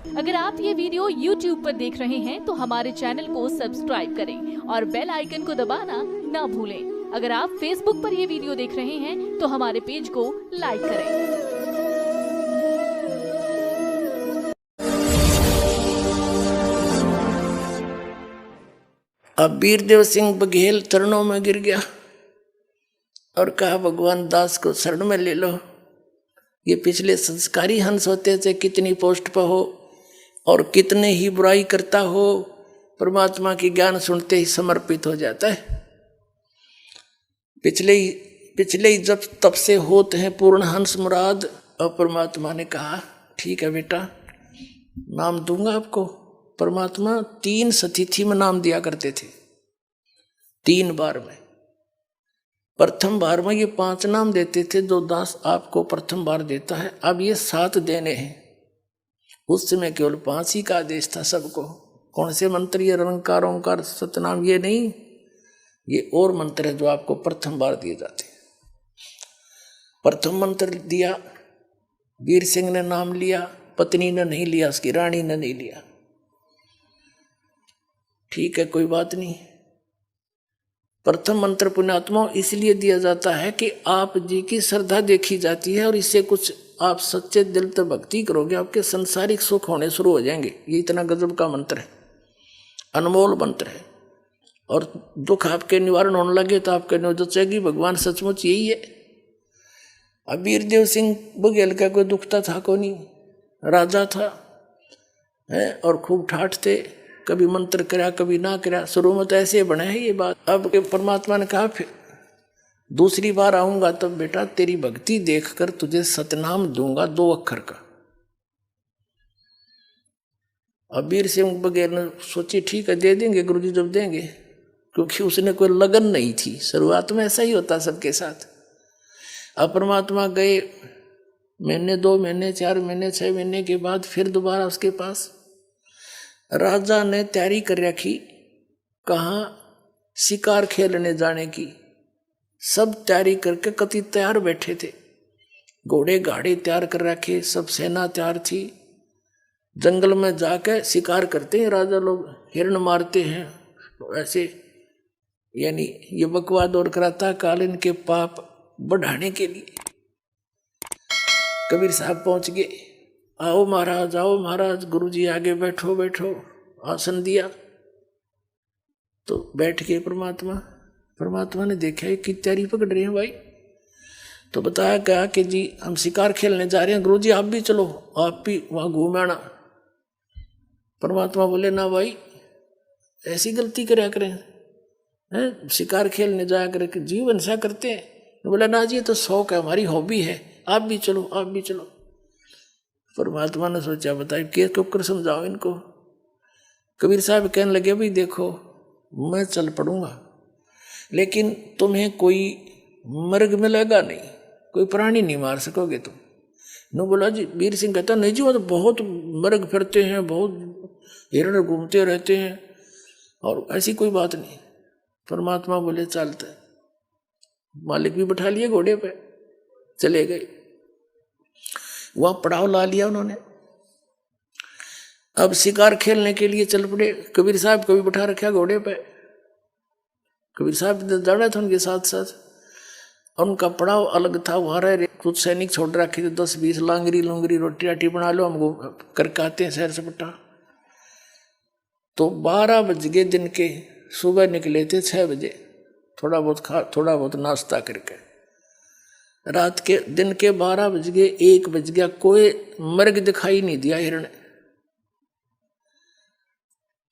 अगर आप ये वीडियो YouTube पर देख रहे हैं तो हमारे चैनल को सब्सक्राइब करें और बेल आइकन को दबाना ना भूलें। अगर आप Facebook पर ये वीडियो देख रहे हैं तो हमारे पेज को लाइक करें। अब वीरदेव सिंह बघेल चरणों में गिर गया और कहा, भगवान दास को शरण में ले लो। ये पिछले संस्कारी हंस होते थे, कितनी पोस्ट पर हो और कितने ही बुराई करता हो, परमात्मा की ज्ञान सुनते ही समर्पित हो जाता है। पिछले ही जब तब से होते हैं पूर्ण हंस मुराद। और परमात्मा ने कहा, ठीक है बेटा, नाम दूंगा आपको। परमात्मा 3 सतिथि में नाम दिया करते थे, 3 बार में। प्रथम बार में ये 5 नाम देते थे जो दास आपको प्रथम बार देता है। अब ये 7 देने हैं। उस समय केवल 5 ही का आदेश था सबको। कौन से मंत्र? ये निरंकार ओंकार सतनाम, ये नहीं, ये और मंत्र है जो आपको प्रथम बार दिए जाते हैं। प्रथम मंत्र दिया, वीर सिंह ने नाम लिया, पत्नी ने नहीं लिया, उसकी रानी ने नहीं लिया। ठीक है, कोई बात नहीं। प्रथम मंत्र पुण्यात्मा इसलिए दिया जाता है कि आप जी की श्रद्धा देखी जाती है और इससे कुछ आप सच्चे दिल से भक्ति करोगे, आपके संसारिक सुख होने शुरू हो जाएंगे। ये इतना गजब का मंत्र है, अनमोल मंत्र है। और दुख आपके निवारण होने लगे तो आपके नोचेगी भगवान सचमुच यही है। अब वीरदेव सिंह बघेल का कोई दुखता था को नहीं, राजा था है और खूब ठाठ थे, कभी मंत्र करा कभी ना करा। शुरू में तो ऐसे बने है ये बात। अब परमात्मा ने कहा, फिर दूसरी बार आऊंगा तब बेटा तेरी भक्ति देखकर तुझे सतनाम दूंगा 2 अक्षर का। अब वीर सिंह बघेल ने सोची, ठीक है दे देंगे गुरुजी जब देंगे, क्योंकि उसने कोई लगन नहीं थी। शुरुआत में ऐसा ही होता सबके साथ। अब परमात्मा गए, महीने 2 महीने 4 महीने 6 महीने के बाद फिर दोबारा उसके पास। राजा ने तैयारी कर रखी, कहाँ शिकार खेलने जाने की। सब तैयारी करके कति तैयार बैठे थे, घोड़े गाड़ी तैयार कर रखे, सब सेना तैयार थी। जंगल में जाकर शिकार करते हैं राजा लोग, हिरण मारते हैं ऐसे। यानी ये बकवाद और कराता काल इनके पाप बढ़ाने के लिए। कबीर साहब पहुंच गए, आओ महाराज, गुरुजी आगे बैठो बैठो। आसन दिया तो बैठ गए। परमात्मा ने देखा ये की तैयारी पकड़ रहे हैं भाई। तो बताया क्या कि जी हम शिकार खेलने जा रहे हैं, गुरुजी आप भी चलो, आप भी वहां घूम आना। परमात्मा बोले, ना भाई ऐसी गलती करया करें हैं, शिकार खेलने जाया करें, जीवन ऐसा करते हैं। बोला, ना जी ये तो शौक है, हमारी हॉबी है, आप भी चलो। परमात्मा ने सोचा, बताइए के ऊपर समझाओ इनको। कबीर साहब कहने लगे, भाई देखो मैं चल पड़ूंगा, लेकिन तुम्हें कोई मर्ग मिलेगा नहीं, कोई प्राणी नहीं मार सकोगे तुम। नो बोला जी। वीर सिंह कहता, नहीं जी वो तो बहुत मर्ग फिरते हैं, बहुत हिरण घूमते रहते हैं और ऐसी कोई बात नहीं। परमात्मा बोले, चलता है। मालिक भी बैठा लिए घोड़े पे, चले गए। वहां पड़ाव ला लिया उन्होंने। अब शिकार खेलने के लिए चल पड़े। कबीर साहब को भी बैठा रखा घोड़े पे। कबीर साहब जाना था उनके साथ साथ, और उनका पड़ाव अलग था। वहां रहे कुछ सैनिक छोड़ रखे थे, 10-20 लांगरी लुंगरी रोटी राटी बना लो, हम करके आते हैं शहर से पट्टा। तो 12 बज गए दिन के। सुबह निकले थे 6 बजे, थोड़ा बहुत नाश्ता करके। रात के दिन के 12 बज गए, 1 बज गया, कोई मर्ग दिखाई नहीं दिया हिरण।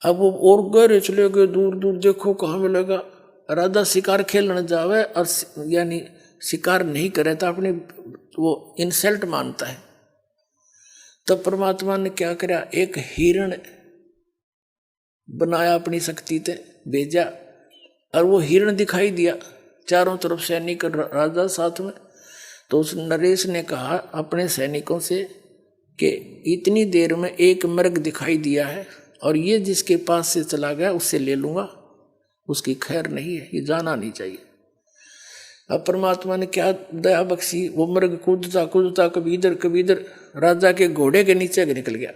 अब वो और गहरे चले गए, दूर दूर देखो कहाँ मिलेगा। राजा शिकार खेलने जावे और यानी शिकार नहीं करे तो अपनी वो इंसल्ट मानता है। तो परमात्मा ने क्या करा, एक हिरण बनाया, अपनी शक्ति से भेजा और वो हिरण दिखाई दिया। चारों तरफ सैनिक राजा साथ में। तो उस नरेश ने कहा अपने सैनिकों से कि इतनी देर में एक मृग दिखाई दिया है और ये जिसके पास से चला गया उससे ले लूंगा, उसकी खैर नहीं है, ये जाना नहीं चाहिए। अब परमात्मा ने क्या दया बख्शी, वो मृग कूदता कूदता कभी इधर राजा के घोड़े के नीचे निकल गया।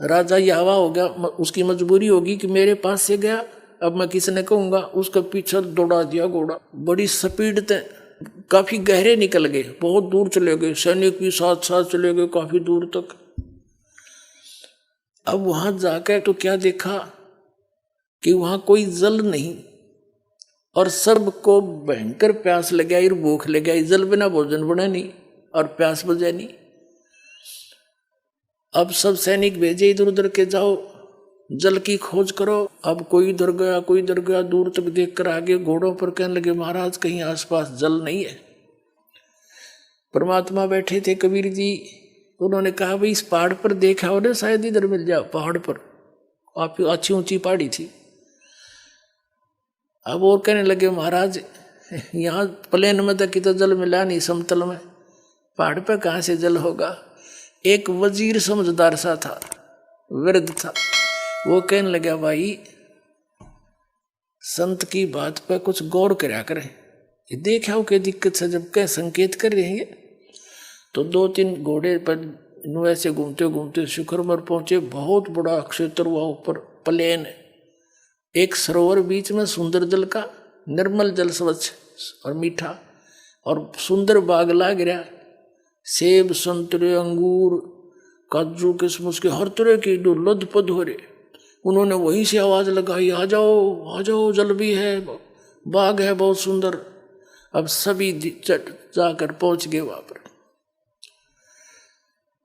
राजा यावा हो गया, उसकी मजबूरी होगी कि मेरे पास से गया, अब मैं किसने कहूँगा, उसका पीछे दौड़ा दिया घोड़ा। बड़ी स्पीड से काफी गहरे निकल गए, बहुत दूर चले गए, सैनिक भी साथ साथ चले गए काफी दूर तक। अब वहां जाकर तो क्या देखा कि वहां कोई जल नहीं और सबको भयंकर प्यास लग गई, भूख लग गई। जल बिना भोजन बना नहीं और प्यास बुझे नहीं। अब सब सैनिक भेजे इधर उधर के, जाओ जल की खोज करो। अब कोई इधर गया कोई इधर गया, दूर तक देखकर आगे घोड़ों पर कहने लगे महाराज कहीं आसपास जल नहीं है। परमात्मा बैठे थे कबीर जी, उन्होंने कहा भाई इस पहाड़ पर देखा हो ना, शायद इधर मिल जाओ। पहाड़ पर आप अच्छी ऊंची पहाड़ी थी। अब और कहने लगे महाराज यहाँ प्लेन में तक तो जल मिला नहीं, समतल में, पहाड़ पर कहाँ से जल होगा। एक वजीर समझदार सा था, वृद्ध था, वो कहने लगा भाई संत की बात पर कुछ गौर करा करें, देखा हो क्या दिक्कत से जब कह संकेत कर रहेंगे। तो 2-3 घोड़े पर ऐसे घूमते घूमते शिखर पर पहुंचे। बहुत बड़ा क्षेत्र हुआ, ऊपर प्लेन, एक सरोवर बीच में, सुंदर जल का, निर्मल जल, स्वच्छ और मीठा, और सुंदर बाग लाग रहा, सेब संतरे अंगूर काजू किशमिश के हर तरह की जो लदपद हो रहे। उन्होंने वहीं से आवाज लगाई आ जाओ जल भी है, बाग है बहुत सुंदर। अब सभी जाकर पहुंच गए वहां पर।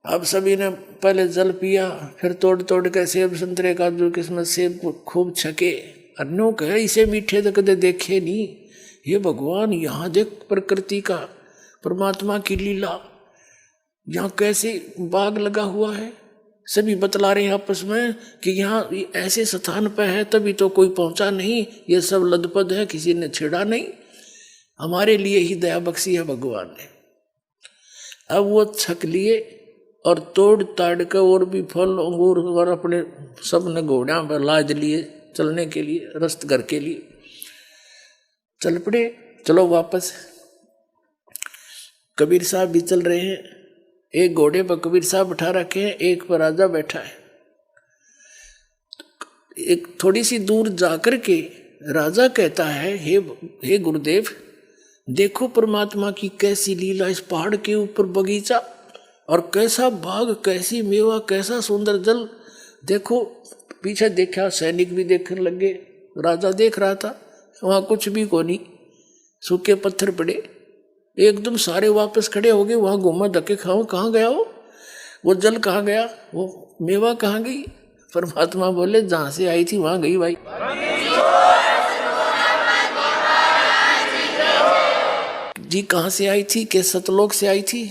अब सभी ने पहले जल पिया, फिर तोड़ तोड़ के सेब संतरे काजू किस्मत सेब खूब छके। अन्यों कहे इसे मीठे तो कदे देखे नहीं, ये भगवान यहाँ देख प्रकृति का, परमात्मा की लीला, यहाँ कैसे बाग लगा हुआ है। सभी बतला रहे हैं आपस में कि यहाँ ऐसे स्थान पर है तभी तो कोई पहुंचा नहीं, ये सब लदपद है, किसी ने छेड़ा नहीं, हमारे लिए ही दया बख्शी है भगवान ने। अब वो छक लिए और तोड़ ताड़ के और भी फल अंगूर और अपने सब ने घोड़ा पर लाद लिए चलने के लिए, रस्त घर के लिए चल पड़े। चलो वापस। कबीर साहब भी चल रहे हैं, एक घोड़े पर कबीर साहब बैठा रखे हैं, एक पर राजा बैठा है। एक थोड़ी सी दूर जाकर के राजा कहता है हे गुरुदेव, देखो परमात्मा की कैसी लीला, इस पहाड़ के ऊपर बगीचा और कैसा बाग, कैसी मेवा, कैसा सुंदर जल। देखो पीछे देखा, सैनिक भी देखने लगे, राजा देख रहा था, वहां कुछ भी को नहीं, सूखे पत्थर पड़े। एकदम सारे वापस खड़े हो गए। वहां घूमा धक्के खाओ, कहाँ गया वो जल कहाँ गया, वो मेवा कहाँ गई। परमात्मा बोले जहां से आई थी वहां गई भाई। जी कहाँ से आई थी, के सतलोक से आई थी,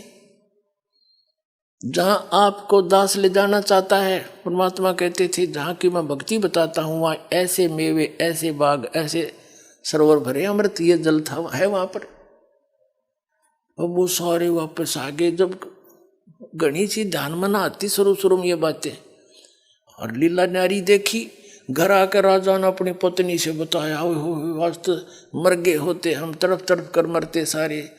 जहां आपको दास ले जाना चाहता है। परमात्मा कहते थे जहां की मैं भक्ति बताता हूं वहां ऐसे मेवे, ऐसे बाग, ऐसे सरोवर भरे, अमृत ये जल था है वहां पर। अब वो सारे वापस आ गए। जब गणी सी ध्यान में ना आती शुरू में ये बातें, और लीला न्यारी देखी, घर आकर राजा ने अपनी पत्नी से बताया, हो वास्तव मर गए होते हम, तड़प तड़प कर मरते सारे।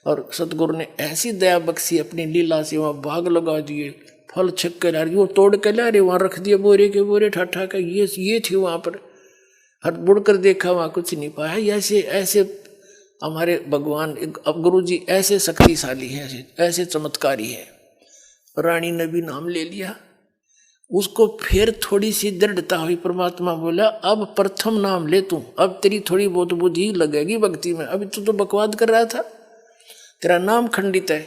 और सतगुरु ने ऐसी दया बख्शी अपनी लीला से, वहाँ बाग लगा दिए, फल छक कर आ रही, वो तोड़ के ला रहे, वहाँ रख दिए बोरे के बोरे ठाठा का, ये थी वहाँ पर। हर बुड़ कर देखा वहाँ कुछ नहीं पाया। ऐसे हमारे भगवान, अब गुरु जी ऐसे शक्तिशाली हैं, ऐसे चमत्कारी है। रानी ने भी नाम ले लिया, उसको फिर थोड़ी सी दृढ़ता हुई। परमात्मा बोला अब प्रथम नाम ले तू, अब तेरी थोड़ी बहुत बुद्धि लगेगी भक्ति में, अभी तू तो बकवाद कर रहा था, तेरा नाम खंडित है।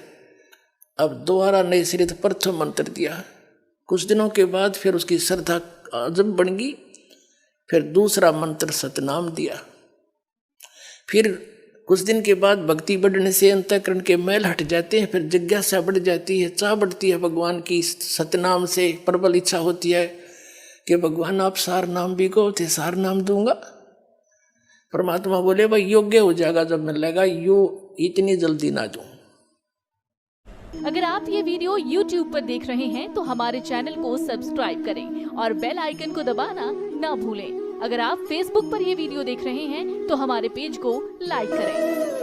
अब दोबारा नए सिरे से प्रथम मंत्र दिया। कुछ दिनों के बाद फिर उसकी श्रद्धा अजब बन गई, फिर दूसरा मंत्र सतनाम दिया। फिर कुछ दिन के बाद भक्ति बढ़ने से अंतःकरण के मैल हट जाते हैं, फिर जिज्ञासा बढ़ जाती है, चाह बढ़ती है भगवान की। सतनाम से प्रबल इच्छा होती है कि भगवान आप सार नाम भी को थे, सार नाम दूंगा। परमात्मा बोले भाई योग्य हो जाएगा जब मिलेगा, यो इतनी जल्दी ना दूं। अगर आप ये वीडियो YouTube पर देख रहे हैं तो हमारे चैनल को सब्सक्राइब करें और बेल आइकन को दबाना ना भूलें। अगर आप Facebook पर ये वीडियो देख रहे हैं तो हमारे पेज को लाइक करें।